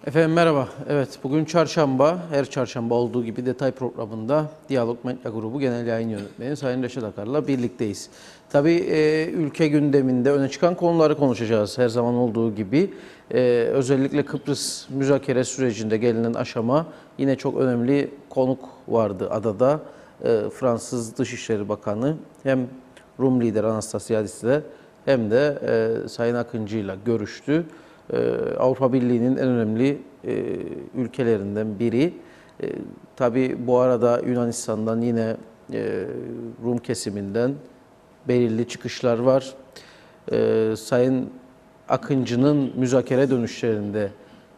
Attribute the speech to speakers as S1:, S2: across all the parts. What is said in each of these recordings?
S1: Efendim merhaba. Evet, bugün çarşamba. Her çarşamba olduğu gibi detay programında Diyalog Medya Grubu Genel Yayın Yönetmeni Sayın Reşat Akar'la birlikteyiz. Tabii ülke gündeminde öne çıkan konuları konuşacağız her zaman olduğu gibi. Özellikle Kıbrıs müzakere sürecinde gelinen aşama yine çok önemli konuk vardı adada. Fransız Dışişleri Bakanı hem Rum lider Anastasiadis ile hem de Sayın Akıncı ile görüştü. Avrupa Birliği'nin en önemli ülkelerinden biri. Tabii bu arada Yunanistan'dan yine Rum kesiminden belirli çıkışlar var. Sayın Akıncı'nın müzakere dönüşlerinde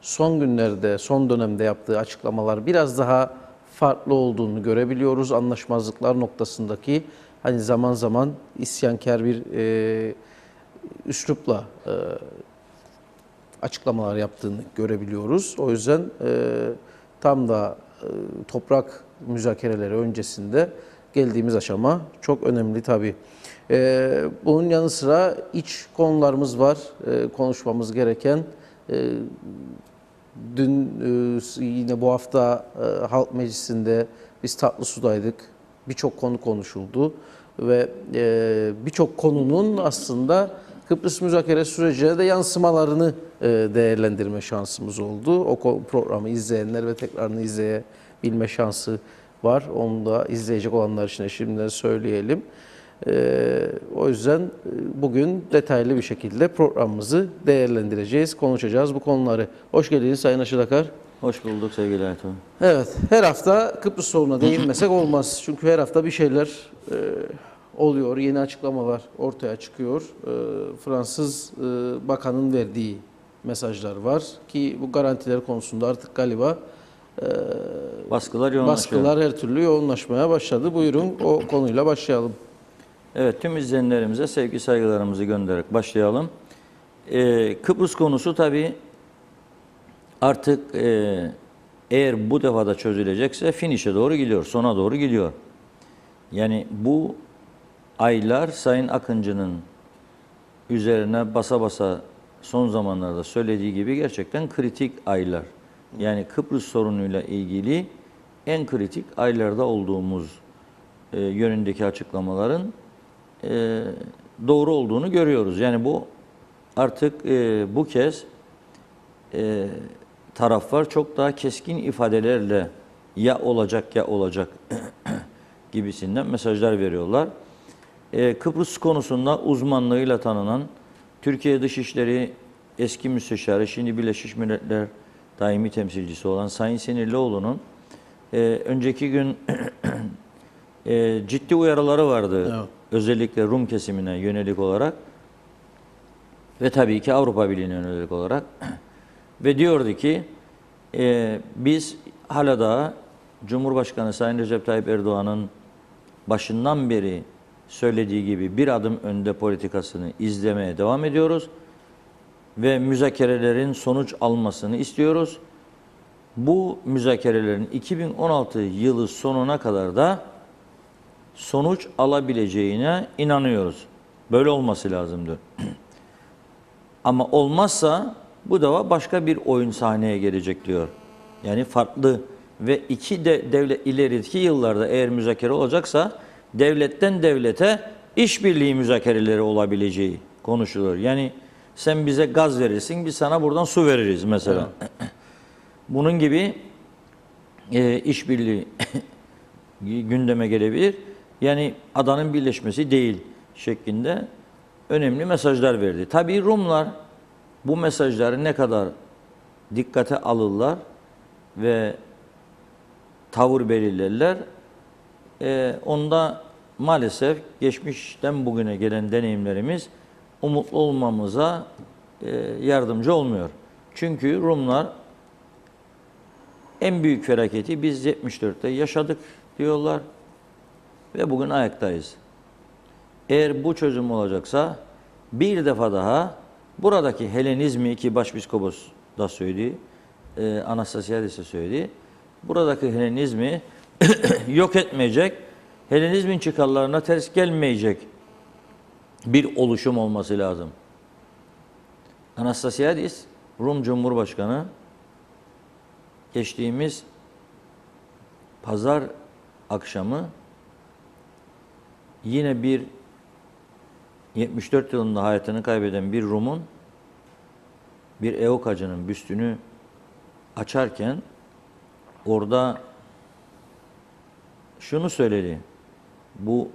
S1: son günlerde, son dönemde yaptığı açıklamalar biraz daha farklı olduğunu görebiliyoruz. Anlaşmazlıklar noktasındaki hani zaman zaman isyankar bir üslupla açıklamalar yaptığını görebiliyoruz. O yüzden tam da toprak müzakereleri öncesinde geldiğimiz aşama çok önemli tabii. Bunun yanı sıra iç konularımız var konuşmamız gereken. Dün yine bu hafta Halk Meclisi'nde biz Tatlısu'daydık. Birçok konu konuşuldu ve birçok konunun aslında Kıbrıs müzakere sürecine de yansımalarını değerlendirme şansımız oldu. O programı izleyenler ve tekrarını izleyebilme şansı var. Onu da izleyecek olanlar için de şimdiden söyleyelim. O yüzden bugün detaylı bir şekilde programımızı değerlendireceğiz, konuşacağız bu konuları. Hoş geldiniz Sayın Reşat Akar.
S2: Hoş bulduk sevgili Ertuğrul.
S1: Evet, her hafta Kıbrıs sorununa değinmesek olmaz. Çünkü her hafta bir şeyler oluyor, yeni açıklamalar ortaya çıkıyor. Fransız bakanın verdiği mesajlar var ki bu garantiler konusunda artık galiba baskılar her türlü yoğunlaşmaya başladı. Buyurun o konuyla başlayalım.
S2: Evet, tüm izleyenlerimize sevgi saygılarımızı göndererek başlayalım. Kıbrıs konusu tabii artık eğer bu defada çözülecekse finişe doğru gidiyor, sona doğru gidiyor. Yani bu aylar Sayın Akıncı'nın üzerine basa basa son zamanlarda söylediği gibi gerçekten kritik aylar. Yani Kıbrıs sorunuyla ilgili en kritik aylarda olduğumuz yönündeki açıklamaların doğru olduğunu görüyoruz. Yani bu artık bu kez taraflar çok daha keskin ifadelerle ya olacak ya olacak gibisinden mesajlar veriyorlar. Kıbrıs konusunda uzmanlığıyla tanınan Türkiye Dışişleri eski müsteşarı, şimdi Birleşmiş Milletler daimi temsilcisi olan Sayın Sinirlioğlu'nun önceki gün ciddi uyarıları vardı. Evet. Özellikle Rum kesimine yönelik olarak ve tabii ki Avrupa Birliği'ne yönelik olarak ve diyordu ki biz hala da Cumhurbaşkanı Sayın Recep Tayyip Erdoğan'ın başından beri söylediği gibi bir adım önde politikasını izlemeye devam ediyoruz ve müzakerelerin sonuç almasını istiyoruz. Bu müzakerelerin 2016 yılı sonuna kadar da sonuç alabileceğine inanıyoruz. Böyle olması lazımdı. Ama olmazsa bu da başka bir oyun sahneye gelecek diyor. Yani farklı ve iki devlet ileriki yıllarda eğer müzakere olacaksa devletten devlete işbirliği müzakereleri olabileceği konuşuluyor. Yani sen bize gaz verirsin, biz sana buradan su veririz mesela. Evet. Bunun gibi işbirliği gündeme gelebilir. Yani adanın birleşmesi değil şeklinde önemli mesajlar verdi. Tabii Rumlar bu mesajları ne kadar dikkate alırlar ve tavır belirlerler. Onda maalesef geçmişten bugüne gelen deneyimlerimiz umutlu olmamıza yardımcı olmuyor. Çünkü Rumlar en büyük felaketi biz 74'te yaşadık diyorlar ve bugün ayaktayız. Eğer bu çözüm olacaksa bir defa daha buradaki Helenizmi ki Başpiskopos da söyledi, Anastasiadis de söyledi. Buradaki Helenizmi yok etmeyecek, Helenizmin çıkarlarına ters gelmeyecek bir oluşum olması lazım. Anastasiadis, Rum Cumhurbaşkanı geçtiğimiz pazar akşamı yine bir 74 yılında hayatını kaybeden bir Rum'un bir EOKA'cının büstünü açarken orada şunu söyledi. Bu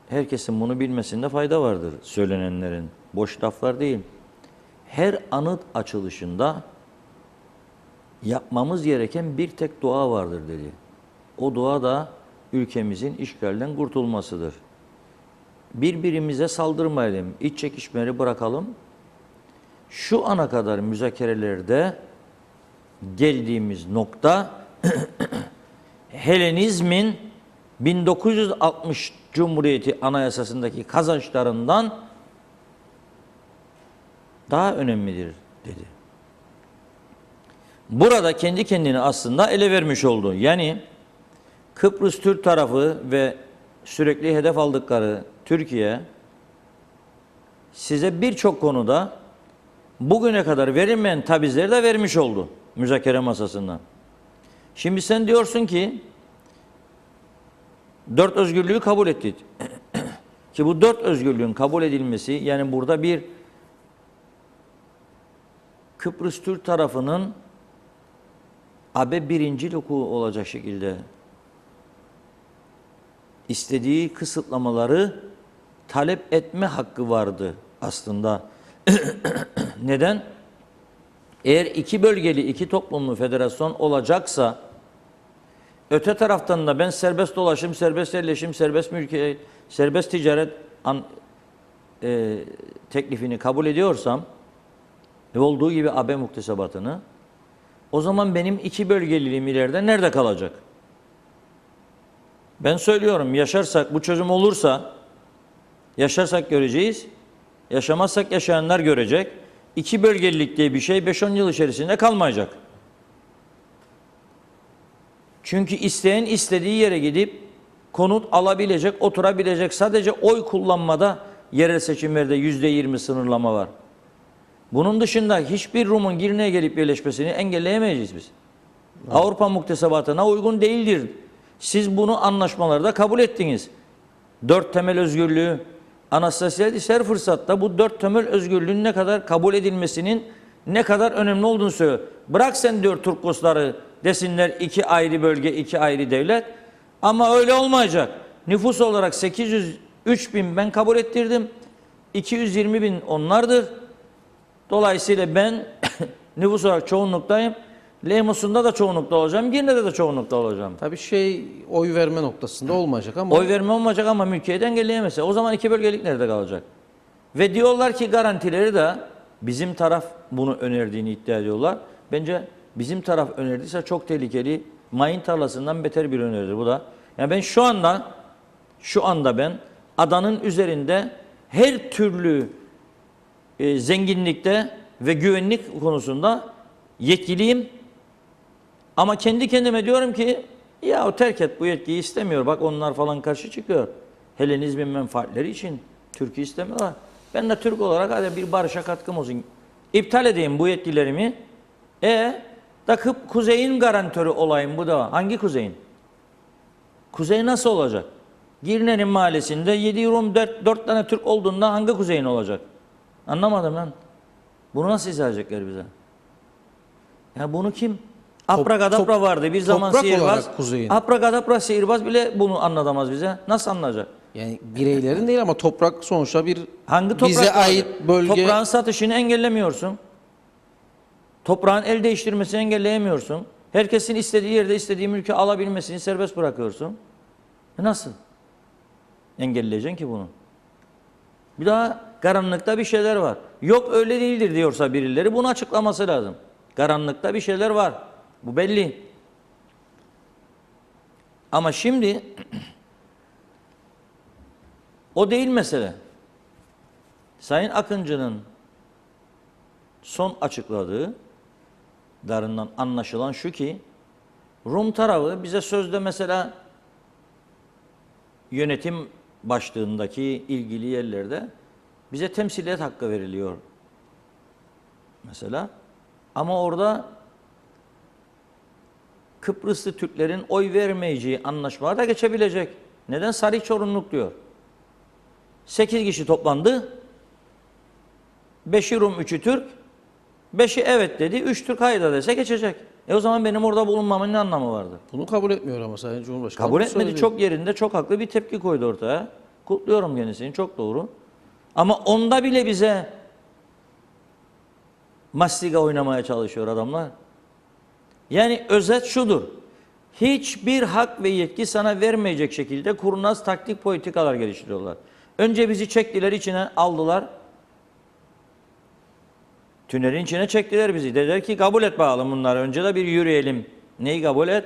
S2: herkesin bunu bilmesinde fayda vardır söylenenlerin. Boş laflar değil. Her anıt açılışında yapmamız gereken bir tek dua vardır dedi. O dua da ülkemizin işgalden kurtulmasıdır. Birbirimize saldırmayalım, iç çekişmeleri bırakalım. Şu ana kadar müzakerelerde geldiğimiz nokta Helenizmin 1960 Cumhuriyeti Anayasası'ndaki kazançlarından daha önemlidir dedi. Burada kendi kendini aslında ele vermiş oldu. Yani Kıbrıs Türk tarafı ve sürekli hedef aldıkları Türkiye size birçok konuda bugüne kadar verilmeyen tavizleri de vermiş oldu müzakere masasından. Şimdi sen diyorsun ki 4 özgürlüğü kabul ettik. Ki bu 4 özgürlüğün kabul edilmesi, yani burada bir Kıbrıs Türk tarafının AB birinci hukuku olacak şekilde istediği kısıtlamaları talep etme hakkı vardı aslında. Neden? Eğer iki bölgeli, iki toplumlu federasyon olacaksa, öte taraftan da ben serbest dolaşım, serbest yerleşim, serbest mülkiyet, serbest ticaret teklifini kabul ediyorsam ve olduğu gibi AB muktesebatını, o zaman benim iki bölgeliliğim ileride nerede kalacak? Ben söylüyorum, yaşarsak, bu çözüm olursa, yaşarsak göreceğiz, yaşamazsak yaşayanlar görecek. İki bölgelilik diye bir şey 5-10 yıl içerisinde kalmayacak. Çünkü isteyen istediği yere gidip konut alabilecek, oturabilecek. Sadece oy kullanmada yerel seçimlerde %20 sınırlama var. Bunun dışında hiçbir Rum'un Girne'ye gelip yerleşmesini engelleyemeyeceğiz biz. Evet. Avrupa muktesebatına uygun değildir. Siz bunu anlaşmalarda kabul ettiniz. 4 temel özgürlüğü, Anastasiadis her fırsatta bu 4 temel özgürlüğün ne kadar kabul edilmesinin ne kadar önemli olduğunu söylüyor. Bırak sen diyor Turkosları desinler 2 ayrı bölge, 2 ayrı devlet. Ama öyle olmayacak. Nüfus olarak 803 bin ben kabul ettirdim. 220 bin onlardır. Dolayısıyla ben nüfus olarak çoğunluktayım. Lemos'unda da çoğunlukta olacağım. Girne'de de çoğunlukta olacağım.
S1: Tabii oy verme noktasında olmayacak ama.
S2: Oy verme olmayacak ama mülkiyeti engelleyemezse. O zaman iki bölgelik nerede kalacak? Ve diyorlar ki garantileri de bizim taraf bunu önerdiğini iddia ediyorlar. Bence bizim taraf önerdiyse çok tehlikeli. Mayın tarlasından beter bir öneridir bu da. Yani ben şu anda ben adanın üzerinde her türlü zenginlikte ve güvenlik konusunda yetkiliyim. Ama kendi kendime diyorum ki ya o terk et, bu yetkiyi istemiyor. Bak onlar falan karşı çıkıyor. Helenizmin menfaatleri için Türkiye istemiyorlar. Ben de Türk olarak hadi bir barışa katkım olsun. İptal edeyim bu yetkilerimi. Takıp kuzeyin garantörü olayım bu da. Hangi kuzeyin? Kuzey nasıl olacak? Girne'nin mahallesinde 7 Rum 4 tane Türk olduğunda hangi kuzeyin olacak? Anlamadım ben. Bunu nasıl izah edecekler bize? Ya bunu kim? Aprakadapra vardı bir zaman sihirbaz. Aprakadapra sihirbaz bile bunu anlatamaz bize. Nasıl anlayacak?
S1: Yani bireylerin değil ama toprak sonuçta bir
S2: hangi toprak
S1: bize
S2: vardı?
S1: ait bölge.
S2: Toprağın satışını engellemiyorsun. Toprağın el değiştirmesini engelleyemiyorsun. Herkesin istediği yerde istediği mülkü alabilmesini serbest bırakıyorsun. Nasıl engelleyeceksin ki bunu? Bir daha karanlıkta bir şeyler var. Yok öyle değildir diyorsa birileri bunu açıklaması lazım. Karanlıkta bir şeyler var. Bu belli. Ama şimdi o değil mesele. Sayın Akıncı'nın son açıkladığı darından anlaşılan şu ki Rum tarafı bize sözde mesela yönetim başlığındaki ilgili yerlerde bize temsiliyet hakkı veriliyor. Mesela ama orada Kıbrıslı Türklerin oy vermeyeceği anlaşmalar da geçebilecek. Neden? Sarı Çorumluk diyor. 8 kişi toplandı. 5'i Rum, 3'ü Türk. 5'i evet dedi, 3 Türk hayır da dese geçecek. O zaman benim orada bulunmamın ne anlamı vardı?
S1: Bunu kabul etmiyor ama Sayın Cumhurbaşkanı.
S2: Kabul
S1: Bu
S2: etmedi.
S1: söyledi.
S2: Çok yerinde, çok haklı bir tepki koydu ortaya. Kutluyorum kendisini. Çok doğru. Ama onda bile bize mastiga oynamaya çalışıyor adamlar. Yani özet şudur. Hiçbir hak ve yetki sana vermeyecek şekilde kurnaz taktik politikalar geliştiriyorlar. Önce bizi çektiler, içine aldılar. Tünelin içine çektiler bizi. Dediler ki kabul et bakalım bunları. Önce de bir yürüyelim. Neyi kabul et?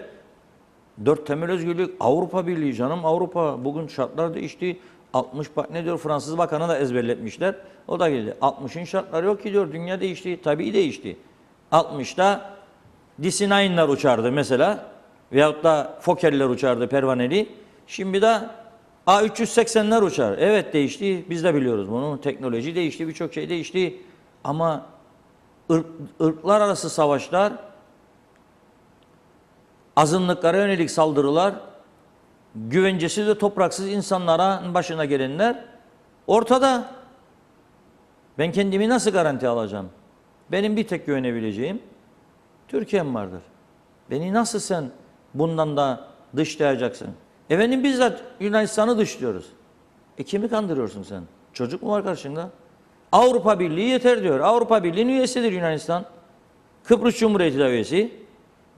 S2: 4 temel özgürlük. Avrupa Birliği canım, Avrupa. Bugün şartlar değişti. 60 bak ne diyor, Fransız bakanı da ezberletmişler. O da geldi. 60'ın şartları yok ki diyor. Dünya değişti. Tabii değişti. 60'ta DC-9'lar uçardı mesela. Veyahut da Fokker'ler uçardı, pervaneli. Şimdi de A380'ler uçar. Evet değişti. Biz de biliyoruz bunu. Teknoloji değişti. Birçok şey değişti. Ama ırklar arası savaşlar, azınlıklara yönelik saldırılar, güvencesiz ve topraksız insanlara başına gelenler ortada. Ben kendimi nasıl garanti alacağım? Benim bir tek güvenebileceğim Türkiye'm vardır. Beni nasıl sen bundan da dışlayacaksın? Efendim bizzat Yunanistan'ı dışlıyoruz. Kimi kandırıyorsun sen? Çocuk mu var karşında? Avrupa Birliği yeter diyor. Avrupa Birliği'nin üyesidir Yunanistan. Kıbrıs Cumhuriyeti de üyesi.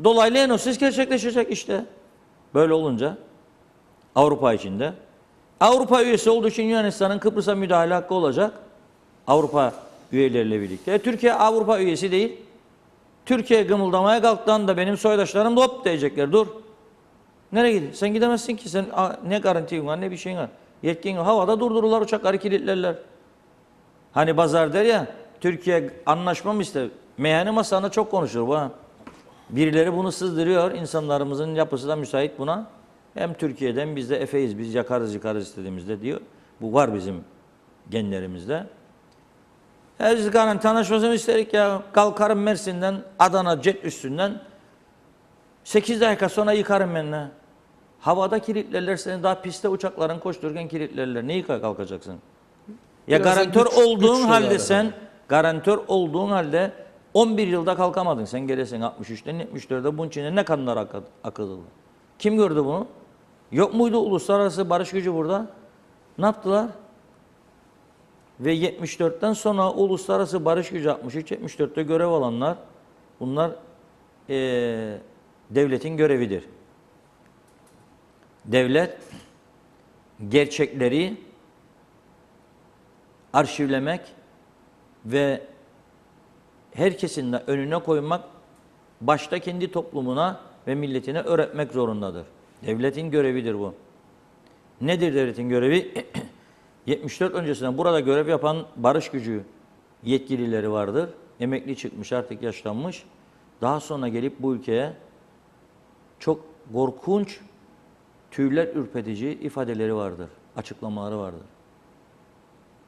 S2: Dolaylı enosis gerçekleşecek işte. Böyle olunca Avrupa içinde. Avrupa üyesi olduğu için Yunanistan'ın Kıbrıs'a müdahale hakkı olacak. Avrupa üyeleriyle birlikte. Türkiye Avrupa üyesi değil. Türkiye gımıldamaya kalktığında benim soydaşlarım da hop diyecekler. Dur. Nereye gidiyorsun? Sen gidemezsin ki. Sen ne garantin var ne bir şeyin var. Yetkin var. Havada durdururlar uçakları kilitlerler. Hani Bazar der ya, Türkiye anlaşma mı ister? Meyhane masasında çok konuşur bu. Birileri bunu sızdırıyor. İnsanlarımızın yapısı da müsait buna. Hem Türkiye'den hem biz de Efe'yiz. Biz yakarız yıkarız istediğimizde diyor. Bu var bizim genlerimizde. Biz garanti anlaşmasını isterik ya. Kalkarım Mersin'den, Adana jet üstünden. 8 dakika sonra yıkarım ben de. Havada kilitlerler seni, daha pistte uçakların koştururken kilitlerler. Ne yıkar kalkacaksın? Ya
S1: Biraz
S2: garantör olduğun halde
S1: yani.
S2: sen, garantör olduğun halde 11 yılda kalkamadın. Sen gelesin 63'ten 74'te bunun içine ne kanlar akıdı. Kim gördü bunu? Yok muydu uluslararası barış gücü burada? Ne yaptılar? Ve 74'ten sonra uluslararası barış gücü 63-74'te görev alanlar, bunlar devletin görevidir. Devlet gerçekleri arşivlemek ve herkesin de önüne koymak, başta kendi toplumuna ve milletine öğretmek zorundadır. Devletin görevidir bu. Nedir devletin görevi? 74 öncesinden burada görev yapan barış gücü yetkilileri vardır. Emekli çıkmış, artık yaşlanmış. Daha sonra gelip bu ülkeye çok korkunç, tüyler ürpetici ifadeleri vardır, açıklamaları vardır.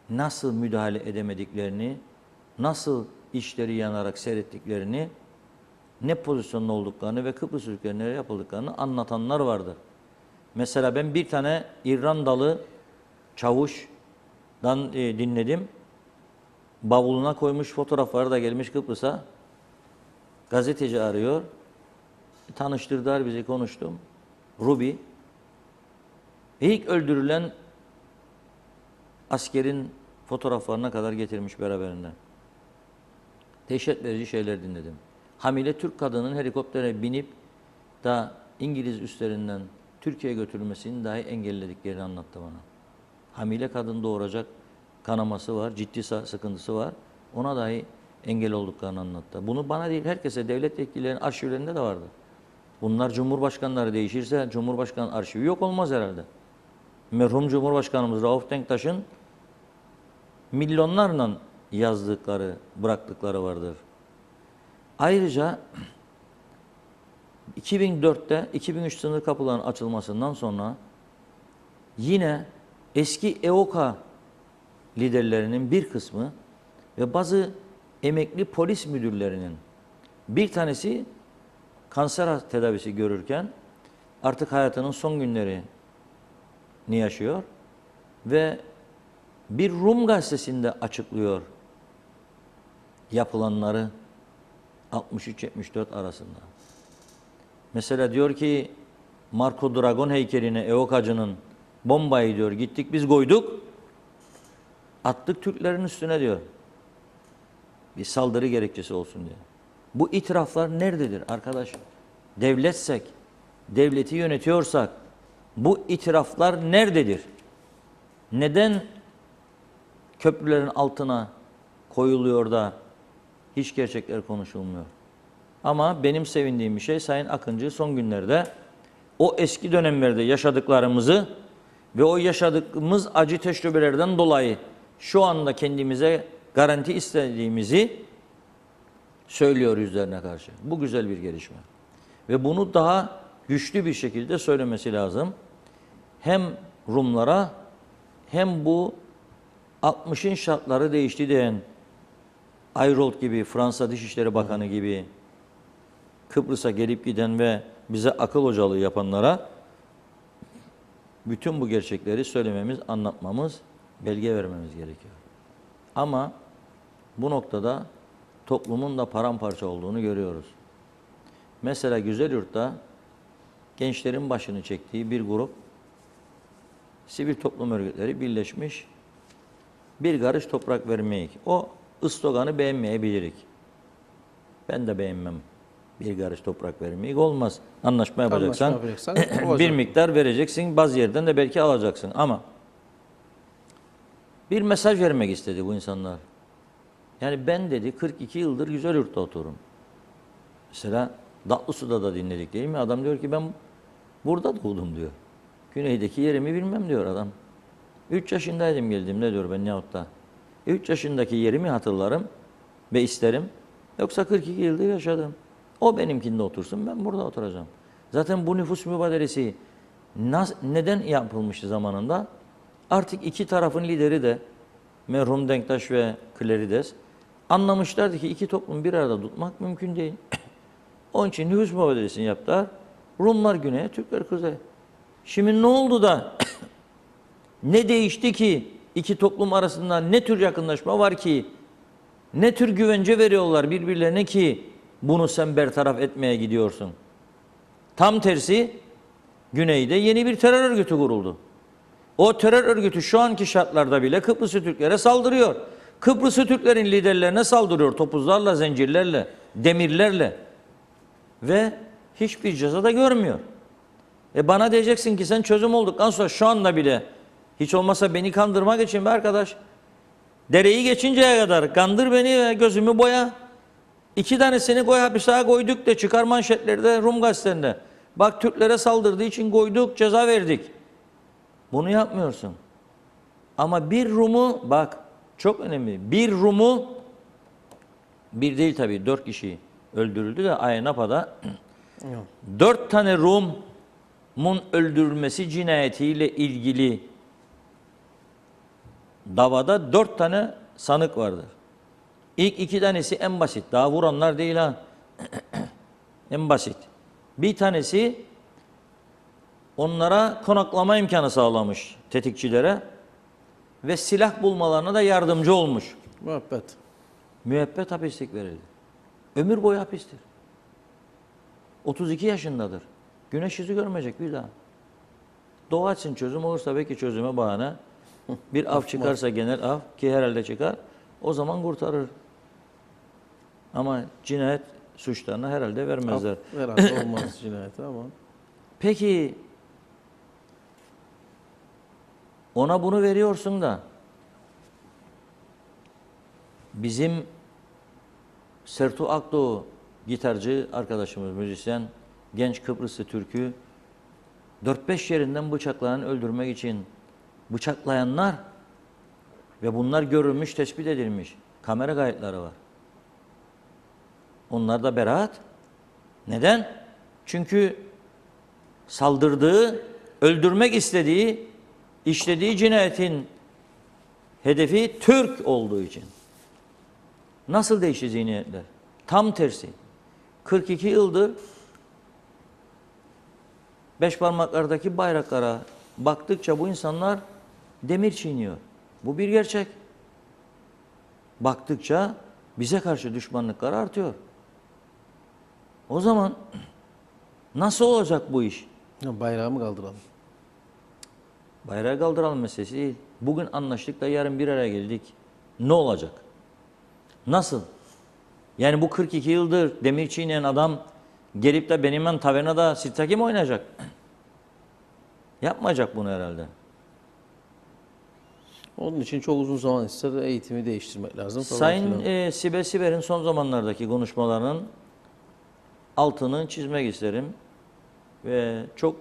S2: Nasıl müdahale edemediklerini, nasıl işleri yanarak seyrettiklerini, ne pozisyonda olduklarını ve Kıbrıs Türklerine yapıldıklarını anlatanlar vardır. Mesela ben bir tane İrlandalı çavuşdan dinledim. Bavuluna koymuş fotoğrafları da gelmiş Kıbrıs'a. Gazeteci arıyor. Tanıştırdılar bizi, konuştum. Ruby. İlk öldürülen askerin fotoğraflarına kadar getirmiş beraberinde. Dehşet verici şeyler dinledim. Hamile Türk kadının helikoptere binip da İngiliz üstlerinden Türkiye'ye götürülmesini dahi engellediklerini anlattı bana. Hamile kadın doğuracak kanaması var, ciddi sıkıntısı var. Ona dahi engel olduklarını anlattı. Bunu bana değil, herkese, devlet yetkililerinin arşivlerinde de vardı. Bunlar cumhurbaşkanları değişirse Cumhurbaşkanı arşivi yok olmaz herhalde. Merhum Cumhurbaşkanımız Rauf Denktaş'ın milyonlarla yazdıkları, bıraktıkları vardır. Ayrıca 2004'te 2003 sınır kapılarının açılmasından sonra yine eski EOKA liderlerinin bir kısmı ve bazı emekli polis müdürlerinin bir tanesi kanser tedavisi görürken artık hayatının son günlerini yaşıyor ve bir Rum gazetesinde açıklıyor yapılanları 63-74 arasında. Mesela diyor ki Marco Dragon heykeline Evok Hacı'nın bombayı diyor gittik biz koyduk attık Türklerin üstüne diyor. Bir saldırı gerekçesi olsun diye. Bu itiraflar nerededir arkadaş? Devletsek, devleti yönetiyorsak bu itiraflar nerededir? Neden köprülerin altına koyuluyor da hiç gerçekler konuşulmuyor? Ama benim sevindiğim bir şey Sayın Akıncı son günlerde o eski dönemlerde yaşadıklarımızı ve o yaşadığımız acı tecrübelerden dolayı şu anda kendimize garanti istediğimizi söylüyor yüzlerine karşı. Bu güzel bir gelişme. Ve bunu daha güçlü bir şekilde söylemesi lazım. Hem Rumlara hem bu 60'ın şartları değişti diyen Ayrault gibi, Fransa Dışişleri Bakanı gibi Kıbrıs'a gelip giden ve bize akıl hocalığı yapanlara bütün bu gerçekleri söylememiz, anlatmamız, belge vermemiz gerekiyor. Ama bu noktada toplumun da paramparça olduğunu görüyoruz. Mesela Güzelyurt'ta gençlerin başını çektiği bir grup sivil toplum örgütleri birleşmiş bir karış toprak vermeyik. O sloganı beğenmeyebilirik. Ben de beğenmem. Bir karış toprak vermeyik olmaz. Anlaşma yapacaksan bir miktar vereceksin. Bazı yerden de belki alacaksın. Ama bir mesaj vermek istedi bu insanlar. Yani ben dedi 42 yıldır Güzelyurt'ta otururum. Mesela Datlısu'da da dinledik değil mi? Adam diyor ki ben burada doğdum diyor. Güneydeki yerimi bilmem diyor adam. 3 yaşındaydım geldiğimde diyor ben Yahut'ta. 3 yaşındaki yerimi hatırlarım ve isterim. Yoksa 42 yıldır yaşadım. O benimkinde otursun ben burada oturacağım. Zaten bu nüfus mübadelesi neden yapılmıştı zamanında? Artık iki tarafın lideri de merhum Denktaş ve Klerides anlamışlardı ki iki toplumu bir arada tutmak mümkün değil. Onun için nüfus mübadelesini yaptılar. Rumlar güneye, Türkler kuzeye. Şimdi ne oldu da ne değişti ki iki toplum arasında ne tür yakınlaşma var ki ne tür güvence veriyorlar birbirlerine ki bunu sen bertaraf etmeye gidiyorsun. Tam tersi güneyde yeni bir terör örgütü kuruldu. O terör örgütü şu anki şartlarda bile Kıbrıslı Türklere saldırıyor. Kıbrıslı Türklerin liderlerine saldırıyor topuzlarla, zincirlerle, demirlerle ve hiçbir ceza da görmüyor. Bana diyeceksin ki sen çözüm olduktan sonra şu anda bile hiç olmazsa beni kandırmak için be arkadaş dereyi geçinceye kadar kandır beni ve gözümü boya. 2 tanesini koy hapishane koyduk de çıkar manşetlerde Rum gazetelerinde. Bak Türklere saldırdığı için koyduk ceza verdik. Bunu yapmıyorsun. Ama bir Rum'u bak çok önemli. Bir Rum'u bir değil tabii 4 kişi öldürüldü de Ayasofya'da 4 tane Rum'un öldürülmesi cinayetiyle ilgili davada 4 tane sanık vardır. İlk 2 tanesi en basit. Daha vuranlar değil ha. En basit. Bir tanesi onlara konaklama imkanı sağlamış tetikçilere ve silah bulmalarına da yardımcı olmuş. Müebbet hapislik verildi. Ömür boyu hapistir. 32 yaşındadır. Güneş yüzü görmeyecek bir daha. Doğa için çözüm olursa belki çözüme bahane. Bir af çıkarsa genel af ki herhalde çıkar. O zaman kurtarır. Ama cinayet suçlarına herhalde vermezler.
S1: Herhalde olmaz cinayet ama.
S2: Peki ona bunu veriyorsun da bizim Sertu Akdoğu gitarcı arkadaşımız, müzisyen, genç Kıbrıslı Türk'ü 4-5 yerinden bıçaklayan, öldürmek için bıçaklayanlar ve bunlar görülmüş, tespit edilmiş. Kamera kayıtları var. Onlar da beraat. Neden? Çünkü saldırdığı, öldürmek istediği, işlediği cinayetin hedefi Türk olduğu için. Nasıl değişti zihniyetler? Tam tersi. 42 yıldır beş parmaklardaki bayraklara baktıkça bu insanlar demir çiğniyor. Bu bir gerçek. Baktıkça bize karşı düşmanlıklar artıyor. O zaman nasıl olacak bu iş?
S1: Ya bayrağı mı kaldıralım?
S2: Bayrağı kaldıralım meselesi değil. Bugün anlaştık da yarın bir araya geldik. Ne olacak? Nasıl? Yani bu 42 yıldır demir çiğneyen adam gelip de benim ben tavernada sirtaki mi oynayacak? Yapmayacak bunu herhalde.
S1: Onun için çok uzun zaman ister, eğitimi değiştirmek lazım falan
S2: Sayın
S1: filan.
S2: Sibel Siber'in son zamanlardaki konuşmalarının altını çizmek isterim. Ve çok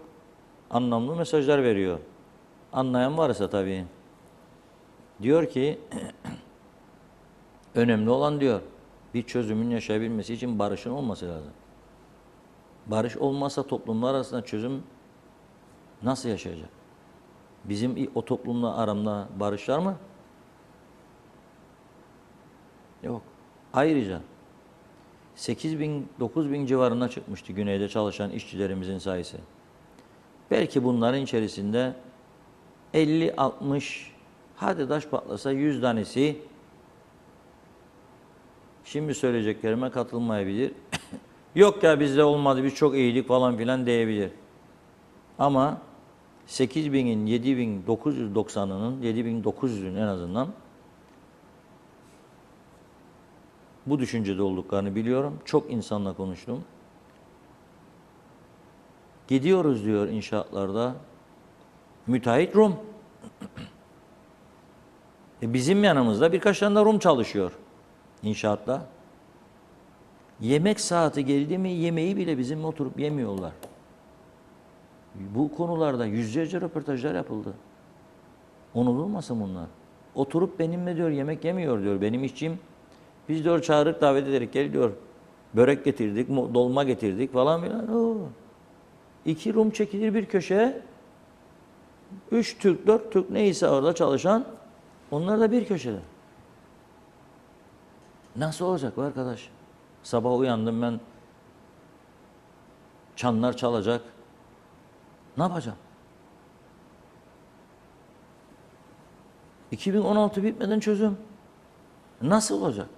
S2: anlamlı mesajlar veriyor. Anlayan varsa tabii. Diyor ki, önemli olan diyor, bir çözümün yaşayabilmesi için barışın olması lazım. Barış olmazsa toplumlar arasında çözüm nasıl yaşayacak? Bizim o toplumla aramda barış var mı? Yok. Ayrıca 8 bin, 9 bin civarına çıkmıştı güneyde çalışan işçilerimizin sayısı. Belki bunların içerisinde 50, 60, hadi taş patlasa 100 tanesi şimdi söyleyeceklerime katılmayabilir. Yok ya bizde olmadı, biz çok iyiydik falan filan diyebilir. Ama 8.000'in 7.990'ının, 7.900'ün en azından bu düşüncede olduklarını biliyorum. Çok insanla konuştum. Gidiyoruz diyor inşaatlarda. Müteahhit Rum. Bizim yanımızda birkaç tane de Rum çalışıyor inşaatta. Yemek saati geldi mi yemeği bile bizimle oturup yemiyorlar. Bu konularda yüzlerce röportajlar yapıldı. Unutulmasın bunlar. Oturup benimle diyor yemek yemiyor diyor benim işçim. Biz diyor çağırıp davet ederek gel diyor. Börek getirdik, dolma getirdik falan filan. Oo. 2 Rum çekilir bir köşeye. 3 Türk, 4 Türk neyse orada çalışan onlar da bir köşede. Nasıl olacak bu arkadaş? Sabah uyandım ben. Çanlar çalacak. Ne yapacağım? 2016 bitmeden çözüm. Nasıl olacak?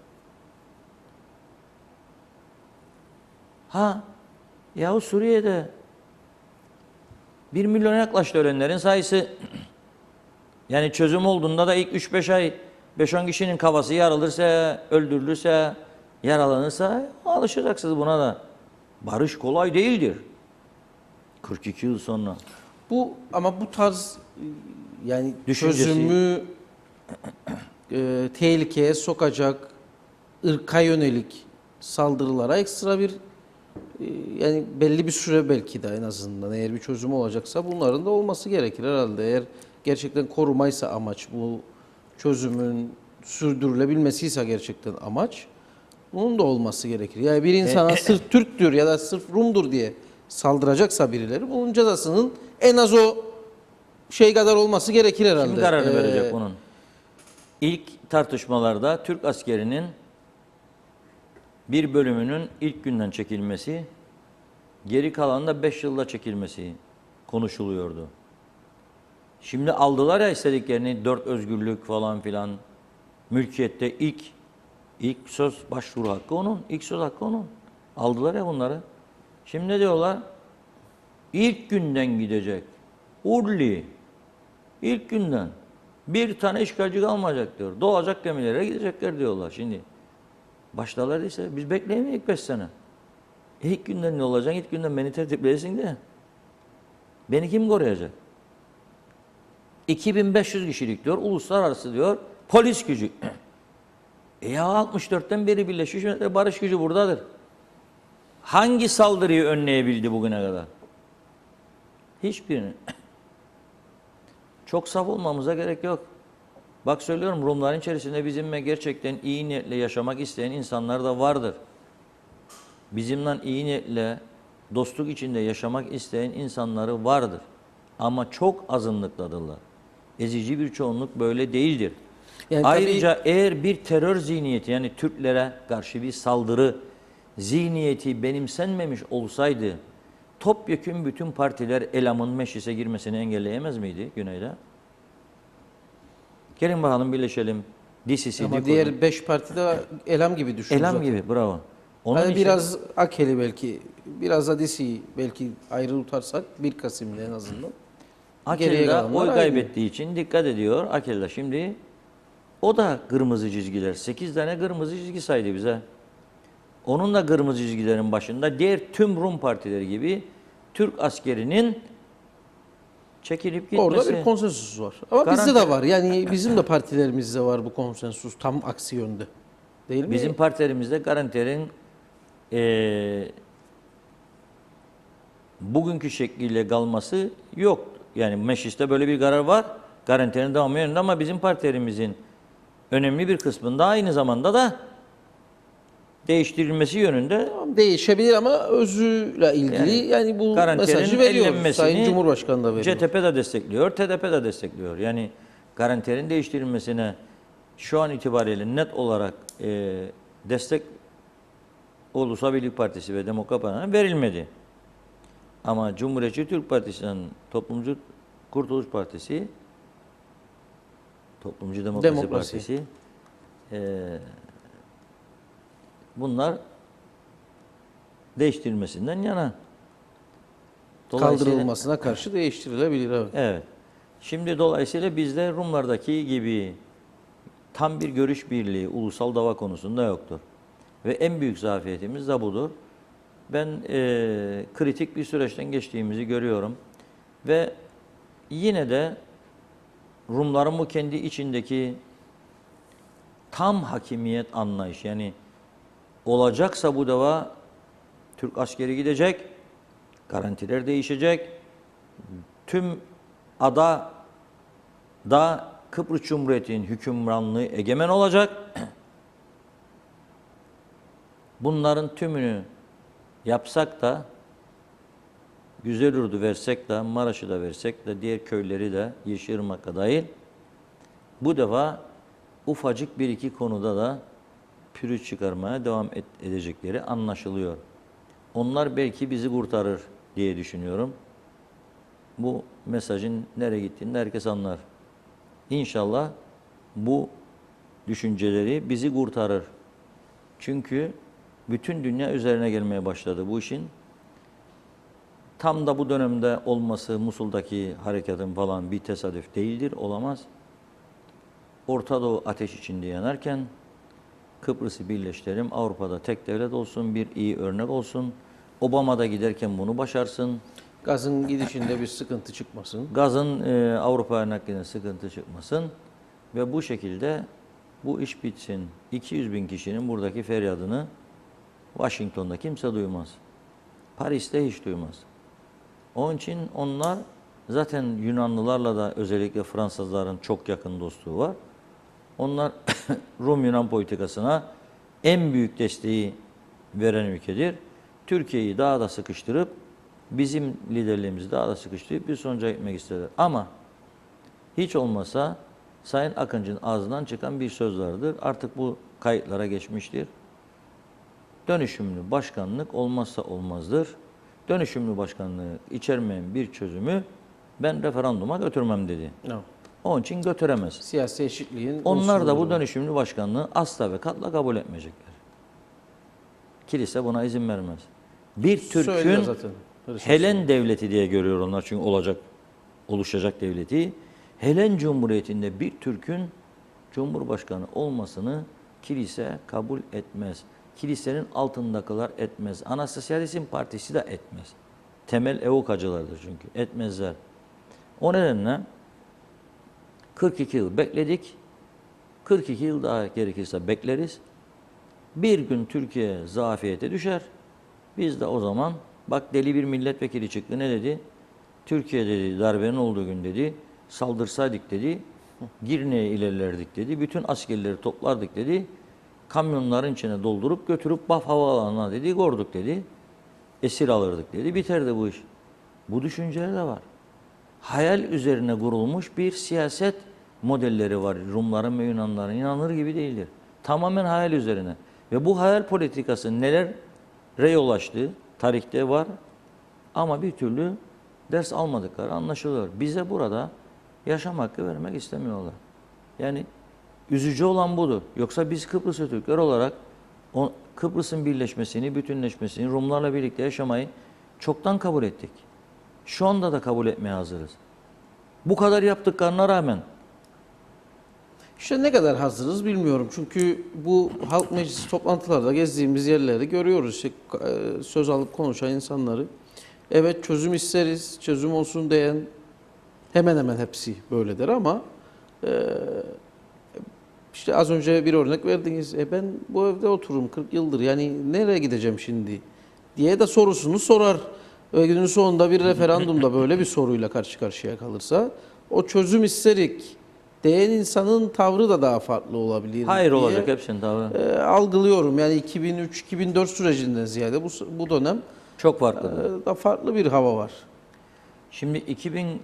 S2: Yahu Suriye'de 1 milyona yaklaştı ölenlerin sayısı. Yani çözüm olduğunda da ilk 3-5 ay 5-10 kişinin kafası yarılırsa, öldürülürse, yaralanırsa alışacaksınız buna da. Barış kolay değildir. 42 yıl sonra.
S1: Ama bu tarz yani
S2: Düşüncesi.
S1: çözümü tehlikeye sokacak, ırka yönelik saldırılara ekstra bir yani belli bir süre belki de en azından eğer bir çözüm olacaksa bunların da olması gerekir herhalde. Eğer gerçekten korumaysa amaç, bu çözümün sürdürülebilmesiyse gerçekten amaç, bunun da olması gerekir. Yani bir insana sırf Türktür ya da sırf Rum'dur diye saldıracaksa birileri bunun cezasının en az o şey kadar olması gerekir herhalde.
S2: Kim kararını verecek bunun? İlk tartışmalarda Türk askerinin bir bölümünün ilk günden çekilmesi, geri kalan da 5 yılda çekilmesi konuşuluyordu. Şimdi aldılar ya istediklerini, 4 özgürlük falan filan. Mülkiyette ilk söz başvuru hakkı onun, ilk söz hakkı onun. Aldılar ya bunları. Şimdi ne diyorlar? İlk günden gidecek. Urli. İlk günden. Bir tane işgalci kalmayacak diyor. Doğacak gemilere gidecekler diyorlar şimdi. Başlarlar ise biz bekleyemeyiz 5 sene. İlk günden ne olacak? İlk günden beni tertipleyesin de. Beni kim koruyacak? 2500 kişilik diyor, uluslararası diyor, polis gücü. Ya 64'ten beri Birleşmiş Milletler barış gücü buradadır. Hangi saldırıyı önleyebildi bugüne kadar? Hiçbirini. Çok saf olmamıza gerek yok. Bak söylüyorum Rumların içerisinde bizimle gerçekten iyi niyetle yaşamak isteyen insanlar da vardır. Bizimle iyi niyetle dostluk içinde yaşamak isteyen insanları vardır. Ama çok azınlıkladırlar. Ezici bir çoğunluk böyle değildir.
S1: Yani
S2: ayrıca eğer bir terör zihniyeti yani Türklere karşı bir saldırı zihniyeti benimsenmemiş olsaydı topyekün bütün partiler Elam'ın meclise girmesini engelleyemez miydi güneyde? Gelin bakalım birleşelim. DCC,
S1: Ama
S2: DİKO'da.
S1: diğer 5 parti de Elam gibi düşünüyor
S2: Elam
S1: zaten.
S2: gibi, bravo. Onun
S1: Hani
S2: için
S1: biraz AKEL'i belki, biraz da DİSİ'yi belki ayrı tutarsak 1 Kasım'da en azından. Geriye
S2: Akel'de
S1: kalanlar
S2: oy
S1: aynı.
S2: kaybettiği için dikkat ediyor. Akel'de şimdi o da kırmızı çizgiler. 8 tane kırmızı çizgi saydı bize. Onun da kırmızı çizgilerin başında diğer tüm Rum partileri gibi Türk askerinin çekilip gitmesi.
S1: Orada bir konsensus var. Ama bizde de var. Yani bizim de partilerimizde var bu konsensus tam aksi yönde. Değil mi?
S2: Bizim partilerimizde garantilerin bugünkü şekliyle kalması yok. Yani mecliste böyle bir karar var. Garantilerin devamı yönünde ama bizim partilerimizin önemli bir kısmında aynı zamanda da değiştirilmesi yönünde
S1: Tamam, değişebilir ama özüyle ilgili yani bu
S2: garantilerin
S1: mesajı veriyor.
S2: ellenmesini
S1: Sayın Cumhurbaşkanı da veriyor.
S2: CTP de destekliyor, TDP de destekliyor. Yani garantilerin değiştirilmesine şu an itibariyle net olarak destek Ulusal Birlik Partisi ve Demokrat Parti'ne verilmedi. Ama Cumhuriyetçi Türk Partisi'nin Toplumcu Kurtuluş Partisi, Toplumcu Demokrasi Partisi bunlar değiştirilmesinden yana.
S1: Kaldırılmasına karşı değiştirilebilir. Evet.
S2: Evet. Şimdi dolayısıyla bizde Rumlardaki gibi tam bir görüş birliği ulusal dava konusunda yoktur. Ve en büyük zafiyetimiz de budur. Ben kritik bir süreçten geçtiğimizi görüyorum. Ve yine de Rumların bu kendi içindeki tam hakimiyet anlayış, yani olacaksa bu dava Türk askeri gidecek, garantiler değişecek, tüm ada da Kıbrıs Cumhuriyeti'nin hükümranlığı egemen olacak. Bunların tümünü yapsak da, Güzelurdu versek de, Maraş'ı da versek de, diğer köyleri de, Yeşilırmak'a dahil, bu defa ufacık bir iki konuda da pürüz çıkarmaya devam edecekleri anlaşılıyor. Onlar belki bizi kurtarır diye düşünüyorum. Bu mesajın nereye gittiğini herkes anlar. İnşallah bu düşünceleri bizi kurtarır. Çünkü bütün dünya üzerine gelmeye başladı bu işin. Tam da bu dönemde olması Musul'daki harekatın falan bir tesadüf değildir, olamaz. Orta Doğu ateş içinde yanarken Kıbrıs'ı birleştirelim, Avrupa'da tek devlet olsun, bir iyi örnek olsun. Obama da giderken bunu başarsın.
S1: Gazın gidişinde bir sıkıntı çıkmasın.
S2: Gazın Avrupa'ya nakline sıkıntı çıkmasın. Ve bu şekilde bu iş bitsin. 200 bin kişinin buradaki feryadını Washington'da kimse duymaz. Paris'te hiç duymaz. Onun için onlar zaten Yunanlılarla da özellikle Fransızların çok yakın dostluğu var. Onlar Rum-Yunan politikasına en büyük desteği veren ülkedir. Türkiye'yi daha da sıkıştırıp, bizim liderliğimizi daha da sıkıştırıp bir sonuca gitmek istediler. Ama hiç olmasa Sayın Akıncı'nın ağzından çıkan bir söz vardır. Artık bu kayıtlara geçmiştir. Dönüşümlü başkanlık olmazsa olmazdır. Dönüşümlü başkanlığı içermeyen bir çözümü ben referanduma götürmem dedi.
S1: No.
S2: Onun için götüremez.
S1: Siyasi eşitliğin
S2: Onlar da bu
S1: unsurları.
S2: dönüşümlü başkanlığı asla ve katla kabul etmeyecekler. Kilise buna izin vermez. Bir
S1: Söylüyor
S2: Türk'ün
S1: zaten.
S2: Helen devleti diye görüyor onlar, çünkü oluşacak devleti. Helen Cumhuriyeti'nde bir Türk'ün Cumhurbaşkanı olmasını kilise kabul etmez. Kilisenin altındakiler etmez. Anastasyalizm Partisi de etmez. Temel evokacılardır çünkü. Etmezler. O nedenle 42 yıl bekledik. 42 yıl daha gerekirse bekleriz. Bir gün Türkiye zafiyete düşer. Biz de o zaman, bak deli bir milletvekili çıktı, ne dedi? Türkiye dedi, darbenin olduğu gün dedi, saldırsaydık dedi, Girne'ye ilerlerdik dedi, bütün askerleri toplardık dedi, kamyonların içine doldurup götürüp Baf Havaalanı'na dedi, korduk dedi, esir alırdık dedi, biterdi bu iş. Bu düşünceler de var. Hayal üzerine kurulmuş bir siyaset modelleri var. Rumların ve Yunanların inanılır gibi değildir. Tamamen hayal üzerine. Ve bu hayal politikası nelere yol açtı? Tarihte var. Ama bir türlü ders almadıkları anlaşılıyor. Bize burada yaşam hakkı vermek istemiyorlar. Yani üzücü olan budur. Yoksa biz Kıbrıs Türkler olarak Kıbrıs'ın birleşmesini, bütünleşmesini, Rumlarla birlikte yaşamayı çoktan kabul ettik. Şu anda da kabul etmeye hazırız. Bu kadar yaptıklarına rağmen
S1: İşte ne kadar hazırız bilmiyorum. Çünkü bu halk meclisi toplantılarda gezdiğimiz yerlerde görüyoruz. İşte, söz alıp konuşan insanları. Evet çözüm isteriz, çözüm olsun diyen hemen hemen hepsi böyledir ama işte az önce bir örnek verdiniz. Ben bu evde otururum 40 yıldır yani nereye gideceğim şimdi diye de sorusunu sorar. Ve günün sonunda bir referandumda böyle bir soruyla karşı karşıya kalırsa o çözüm isterik diyen insanın tavrı da daha farklı olabilir
S2: hayır
S1: diye
S2: olacak hepsinin tavrı.
S1: Algılıyorum. Yani 2003-2004 sürecinden ziyade bu dönem
S2: Çok farklı.
S1: da farklı bir hava var.
S2: Şimdi 2004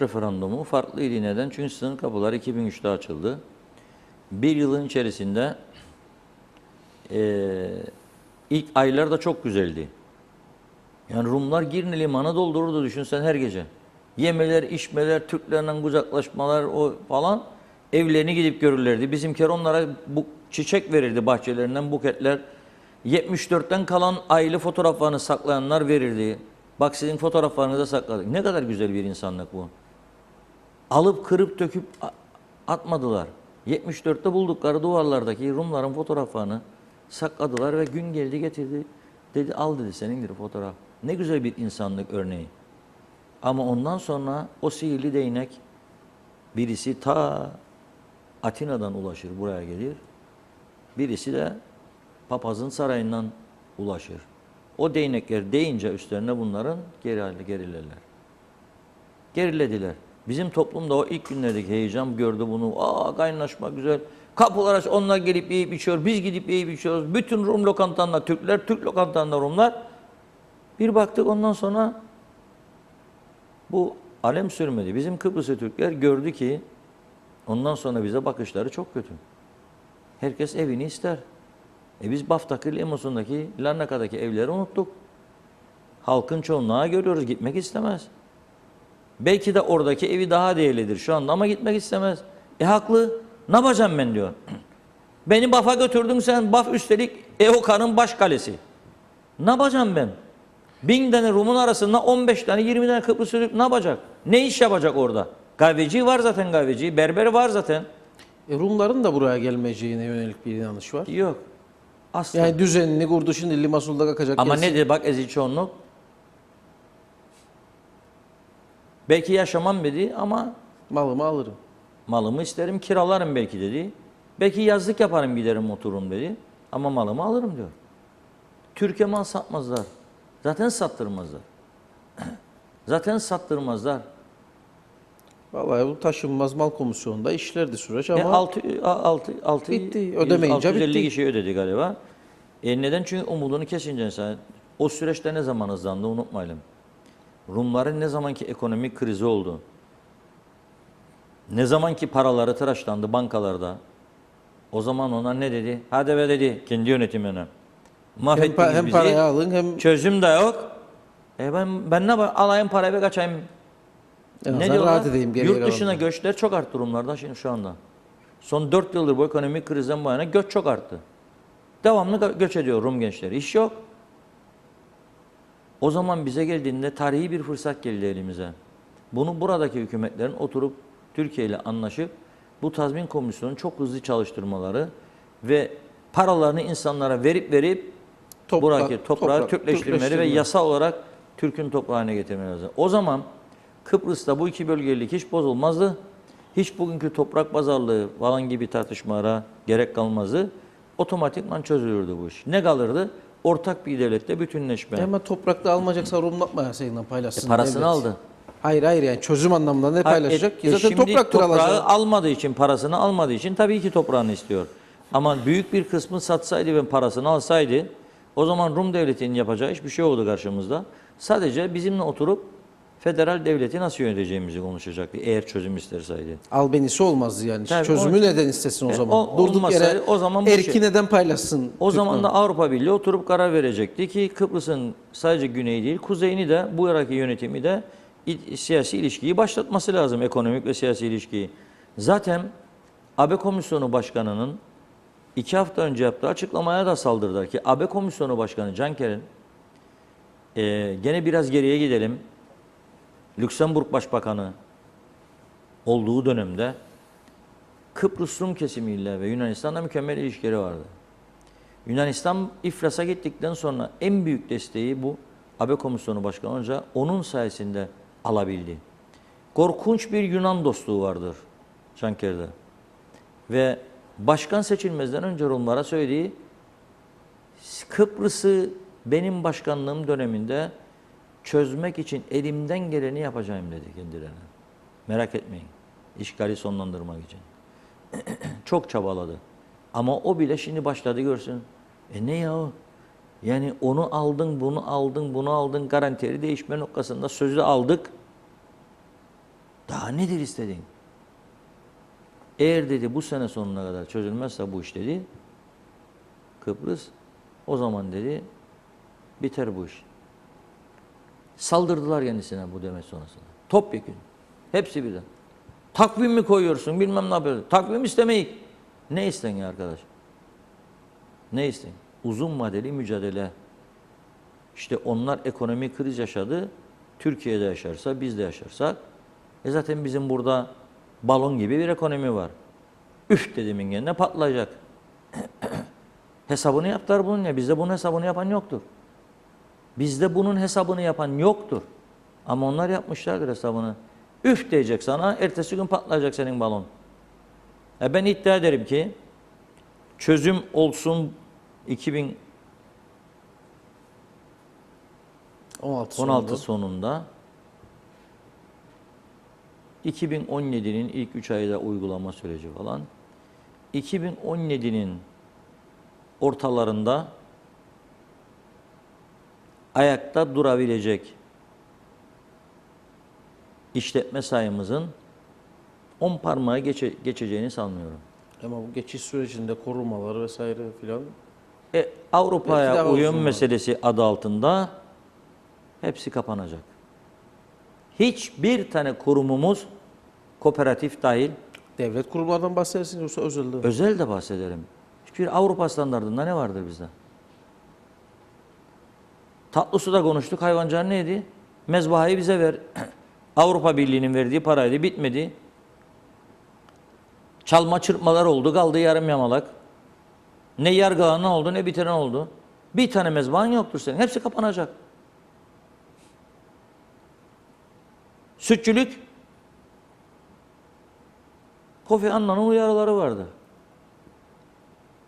S2: referandumu farklıydı. Neden? Çünkü sınır kapıları 2003'te açıldı. Bir yılın içerisinde ilk aylar da çok güzeldi. Yani Rumlar Girne limanı doldururdu düşünsen her gece. Yemeler, içmeler, Türklerle kucaklaşmalar o falan evlerini gidip görürlerdi. Bizimkiler onlara bu çiçek verirdi bahçelerinden buketler. 74'ten kalan aile fotoğraflarını saklayanlar verirdi. Bak sizin fotoğraflarınızı da sakladık. Ne kadar güzel bir insanlık bu. Alıp kırıp döküp atmadılar. 74'te buldukları duvarlardaki Rumların fotoğraflarını sakladılar ve gün geldi getirdi. Dedi al dedi senindir fotoğraf. Ne güzel bir insanlık örneği. Ama ondan sonra o sihirli değnek birisi ta Atina'dan ulaşır buraya gelir. Birisi de papazın sarayından ulaşır. O değnekler değince üstlerine bunların gerilerler. Gerilediler. Bizim toplumda o ilk günlerdeki heyecan gördü bunu. Kaynaşma güzel. Kapılar aç, onlar gelip yiyip içiyor. Biz gidip yiyip içiyoruz. Bütün Rum lokantalarında Türkler, Türk lokantalarında Rumlar. Bir baktık ondan sonra bu alem sürmedi. Bizim Kıbrıslı Türkler gördü ki ondan sonra bize bakışları çok kötü. Herkes evini ister. Biz Baf'taki, Lemos'undaki, Larnaka'daki evleri unuttuk. Halkın çoğunluğu görüyoruz, gitmek istemez. Belki de oradaki evi daha değerlidir şu anda ama gitmek istemez. Haklı. Ne yapacağım ben diyor. Beni Baf'a götürdün sen. Baf üstelik EOKA'nın baş kalesi. Ne yapacağım ben? 1000 tane Rum'un arasında 15 tane 20 tane Kıbrıs Türk ne yapacak? Ne iş yapacak orada? Kahveci var zaten kahveci. Berber var zaten.
S1: Rumların da buraya gelmeyeceğine yönelik bir inanış var.
S2: Yok. Asla.
S1: Yani düzenini kurdu şimdi Limasol'da kalkacak.
S2: Ama
S1: gelsin.
S2: ne dedi bak ezici çoğunluk? Belki yaşamam dedi ama
S1: Malımı alırım.
S2: malımı isterim kiralarım belki dedi. Belki yazlık yaparım giderim otururum dedi. Ama malımı alırım diyor. Türkiye mal satmazlar. Zaten sattırmazlar. Zaten sattırmazlar.
S1: Vallahi bu taşınmaz mal komisyonunda işlerdi süreç ama bitti. Ödemeyince
S2: 650
S1: bitti.
S2: kişi ödedi galiba. Neden? Çünkü umudunu kesince insan. O süreçte ne zaman hızlandı unutmayalım. Rumların ne zamanki ekonomik krizi oldu. Ne zamanki paraları tıraşlandı bankalarda. O zaman onlar ne dedi? Hadi be dedi kendi yönetimine. Mahvettiniz
S1: hem
S2: bizi.
S1: parayı alın hem
S2: Çözüm de yok. Ben ne yapayım? Alayım parayı ve kaçayım.
S1: en
S2: Ne
S1: azından
S2: diyorlar?
S1: rahat edeyim geriye
S2: Yurt dışına
S1: kalanında.
S2: göçler çok arttı Rumlarda şimdi şu anda. Son 4 yıldır bu ekonomik krizden bu yana göç çok arttı. Devamlı göç ediyor Rum gençleri. İş yok. O zaman bize geldiğinde tarihi bir fırsat geldi elimize. Bunu buradaki hükümetlerin oturup Türkiye ile anlaşıp bu tazmin komisyonunu çok hızlı çalıştırmaları ve paralarını insanlara verip buradaki toprağı Türkleştirmeleri ve yasal olarak Türk'ün toprağına getirmeleri lazım. O zaman Kıbrıs'ta bu iki bölgelilik hiç bozulmazdı. Hiç bugünkü toprak pazarlığı falan gibi tartışmalara gerek kalmazdı. Otomatikman çözülürdü bu iş. Ne kalırdı? Ortak bir devlette bütünleşme.
S1: Ama toprakta almayacaksa Rum'la seninle paylaşsın.
S2: Parasını
S1: devlet.
S2: aldı.
S1: Hayır yani çözüm anlamında ne paylaşacak ki? Zaten
S2: Şimdi
S1: topraktır
S2: toprağı
S1: alacak.
S2: almadığı için, parasını almadığı için tabii ki toprağını istiyor. Ama büyük bir kısmı satsaydı ve parasını alsaydı o zaman Rum devletinin yapacağı hiçbir şey oldu karşımızda. Sadece bizimle oturup federal devleti nasıl yöneteceğimizi konuşacaktı eğer çözüm isterseydi.
S1: Albenisi olmazdı yani.
S2: Tabii,
S1: Çözümü
S2: o-
S1: neden istesin o zaman? Durduk
S2: olmazsa
S1: yere
S2: o zaman bu
S1: erki
S2: şey-
S1: neden paylaşsın?
S2: O zaman
S1: Türkmen?
S2: da Avrupa Birliği oturup karar verecekti ki Kıbrıs'ın sadece güneyi değil, kuzeyini de bu Irak'ı yönetimi de siyasi ilişkiyi başlatması lazım, ekonomik ve siyasi ilişkiyi. Zaten AB Komisyonu Başkanı'nın 2 hafta önce yaptığı açıklamaya da saldırdılar ki AB Komisyonu Başkanı Canker'in gene biraz geriye gidelim. Lüksemburg Başbakanı olduğu dönemde Kıbrıs Rum kesimiyle ve Yunanistan'la mükemmel ilişkileri vardı. Yunanistan iflasa gittikten sonra en büyük desteği bu AB Komisyonu Başkanı olunca onun sayesinde alabildi. Korkunç bir Yunan dostluğu vardır Canker'de. Ve başkan seçilmezden önce Rumlara söylediği Kıbrıs'ı benim başkanlığım döneminde çözmek için elimden geleni yapacağım dedi kendilerine. Merak etmeyin. İşgali sonlandırmak için. Çok çabaladı. Ama o bile şimdi başladı görsün. Ne ya o? Yani onu aldın, bunu aldın, bunu aldın. Garantili değişme noktasında sözü aldık. Daha nedir istediğin? Eğer dedi bu sene sonuna kadar çözülmezse bu iş dedi. Kıbrıs o zaman dedi biter bu iş. Saldırdılar kendisine bu demet sonrasında. Topyekün. Hepsi birden. Takvim mi koyuyorsun bilmem ne yapıyorsun. Takvim istemeyik. Ne isten ya arkadaş? Ne isten? Uzun vadeli mücadele. İşte onlar ekonomik kriz yaşadı. Türkiye'de yaşarsa biz de yaşarsak. Zaten bizim burada balon gibi bir ekonomi var. Üf dediğimin kendine patlayacak. Hesabını yaptılar bunun ya. Bizde bunun hesabını yapan yoktur. Bizde bunun hesabını yapan yoktur. Ama onlar yapmışlardır hesabını. Üf diyecek sana, ertesi gün patlayacak senin balon. Ben iddia ederim ki çözüm olsun 2016 sonunda 2017'nin ilk 3 ayda uygulama süreci falan 2017'nin ortalarında ayakta durabilecek işletme sayımızın 10 parmağı geçeceğini sanmıyorum.
S1: Ama bu geçiş sürecinde korumalar vesaire filan.
S2: Avrupa'ya
S1: Belki daha
S2: uyum
S1: uzun var.
S2: meselesi adı altında hepsi kapanacak. Hiçbir tane kurumumuz kooperatif dahil,
S1: Devlet kurumlardan bahsedersin yoksa özelde mi?
S2: özel de bahsederim. Hiçbir Avrupa standartında ne vardır bizde? Tatlı suda konuştuk, hayvancağın neydi? Mezbahayı bize ver. Avrupa Birliği'nin verdiği paraydı, bitmedi. Çalma çırpmalar oldu, kaldı yarım yamalak. Ne yargılanan oldu, ne bitiren oldu. Bir tane mezbahan yoktur senin. Hepsi kapanacak. Sütçülük, Kofi Annan'ın uyarıları vardı.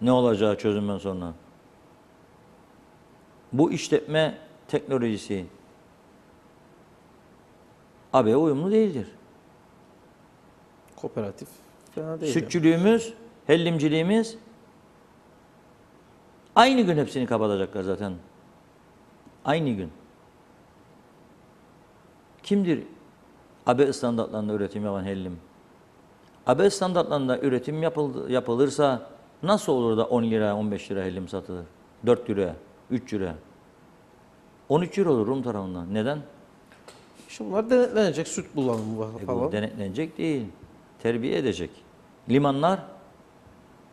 S2: Ne olacağı çözümden sonra. Bu işletme teknolojisi AB'ye uyumlu değildir.
S1: Kooperatif fena değil.
S2: Sütçülüğümüz, hellimciliğimiz aynı gün hepsini kapatacaklar zaten. Aynı gün. Kimdir AB standartlarında üretim yapan hellim? AB standartlarında üretim yapılırsa nasıl olur da 10 lira 15 lira hellim satılır? 4 lira, 3 lira. 13 euro olur Rum tarafından. Neden?
S1: Şimdi bunlar denetlenecek süt bulanımı falan.
S2: Bu denetlenecek değil. Terbiye edecek. Limanlar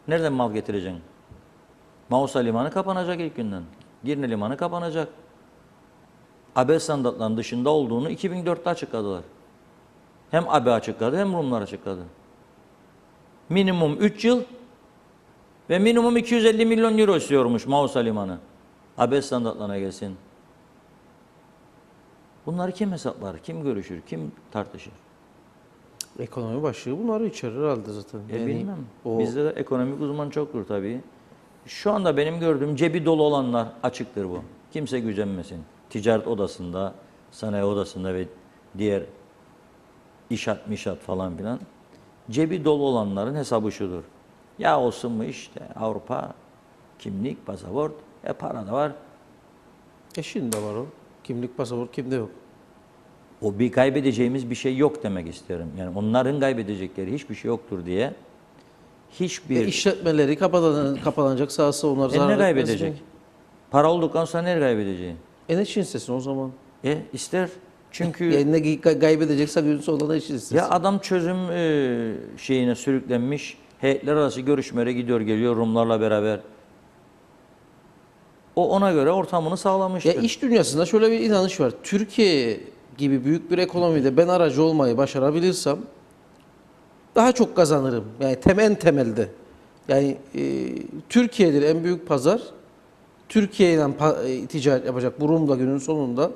S2: nereden mal getireceksin? Mausa limanı kapanacak ilk günden. Girne limanı kapanacak. AB standartlarının dışında olduğunu 2004'te açıkladılar. Hem AB açıkladı hem Rumlar açıkladı. Minimum 3 yıl ve minimum 250 milyon euro istiyormuş Mausa limanı. AB standartlarına gelsin. Bunları kim hesaplar, kim görüşür, kim tartışır?
S1: Ekonomi başlığı bunları içerir herhalde zaten.
S2: Bilmem.
S1: O
S2: Bizde de ekonomik uzman çoktur tabii. Şu anda benim gördüğüm cebi dolu olanlar açıktır bu. Kimse gücenmesin. Ticaret odasında, sanayi odasında ve diğer mişat falan filan. Cebi dolu olanların hesabı şudur. Ya olsun mu işte Avrupa, kimlik, pasaport, para da var.
S1: şimdi de var o. Kimlik, pasaport kimde yok.
S2: O bir kaybedeceğimiz bir şey yok demek isterim. Yani onların kaybedecekleri hiçbir şey yoktur diye hiçbir...
S1: işletmeleri kapanacak, sahası onlar
S2: ne
S1: zarar etmez
S2: kaybedecek?
S1: mi?
S2: Para olduktan sonra ne kaybedeceği?
S1: Ne Çin istesin o zaman?
S2: İster. Çünkü
S1: Yani ne kaybedecekse günün sonunda ne için istesin?
S2: ya adam çözüm şeyine sürüklenmiş, heyetler arası görüşmelere gidiyor geliyor Rumlarla beraber. O ona göre ortamını sağlamıştır.
S1: Ya iş dünyasında şöyle bir inanış var. Türkiye gibi büyük bir ekonomide ben aracı olmayı başarabilirsem daha çok kazanırım. Yani en temelde. Yani Türkiye'dir en büyük pazar. Türkiye ile ticaret yapacak bu Rum da günün sonunda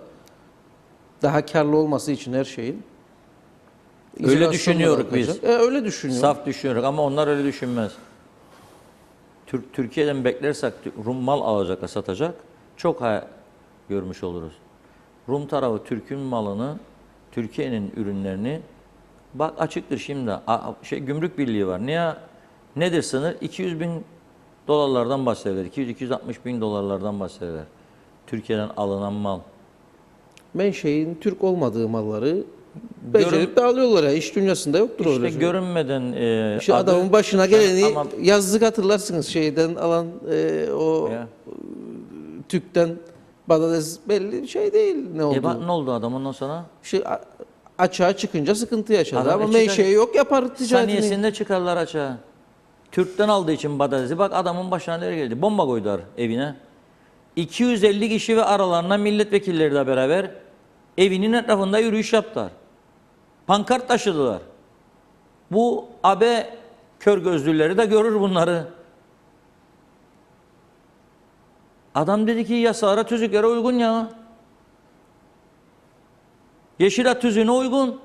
S1: daha karlı olması için her şeyin.
S2: Öyle
S1: izolasyonla
S2: düşünüyoruz
S1: bakacak.
S2: biz.
S1: Öyle düşünüyor.
S2: Saf düşünüyoruz ama onlar öyle düşünmez. Türkiye'den beklersek Rum mal alacak, satacak. Çok görmüş oluruz. Rum tarafı Türk'ün malını, Türkiye'nin ürünlerini bak açıktır şimdi. Gümrük birliği var. Nedir sınır? 200 bin dolarlardan bahsederler. 200-260 bin dolarlardan bahsederler. Türkiye'den alınan mal.
S1: Menşein Türk olmadığı malları becerip de alıyorlar ya. İş dünyasında yoktur öyle
S2: İşte
S1: şey.
S2: görünmeden
S1: İşte adamın başına geleni
S2: ama
S1: yazlık hatırlarsınız şeyden alan o
S2: ya.
S1: tükten patates belli şey değil ne oldu.
S2: Bak ne oldu adam ondan sonra?
S1: Şey, açığa çıkınca sıkıntı yaşadı
S2: Adam
S1: ama
S2: çıkar-
S1: menşei yok yapar ticaretini.
S2: Saniyesinde çıkarlar açığa. Türk'ten aldığı için patatesi bak adamın başına nereye geldi? Bomba koydular evine. 250 kişi ve aralarına milletvekilleri de beraber evinin etrafında yürüyüş yaptılar. Pankart taşıdılar. Bu AB kör gözlüleri de görür bunları. Adam dedi ki yasalara tüzüklere uygun ya. Yeşilat tüzüğüne uygun.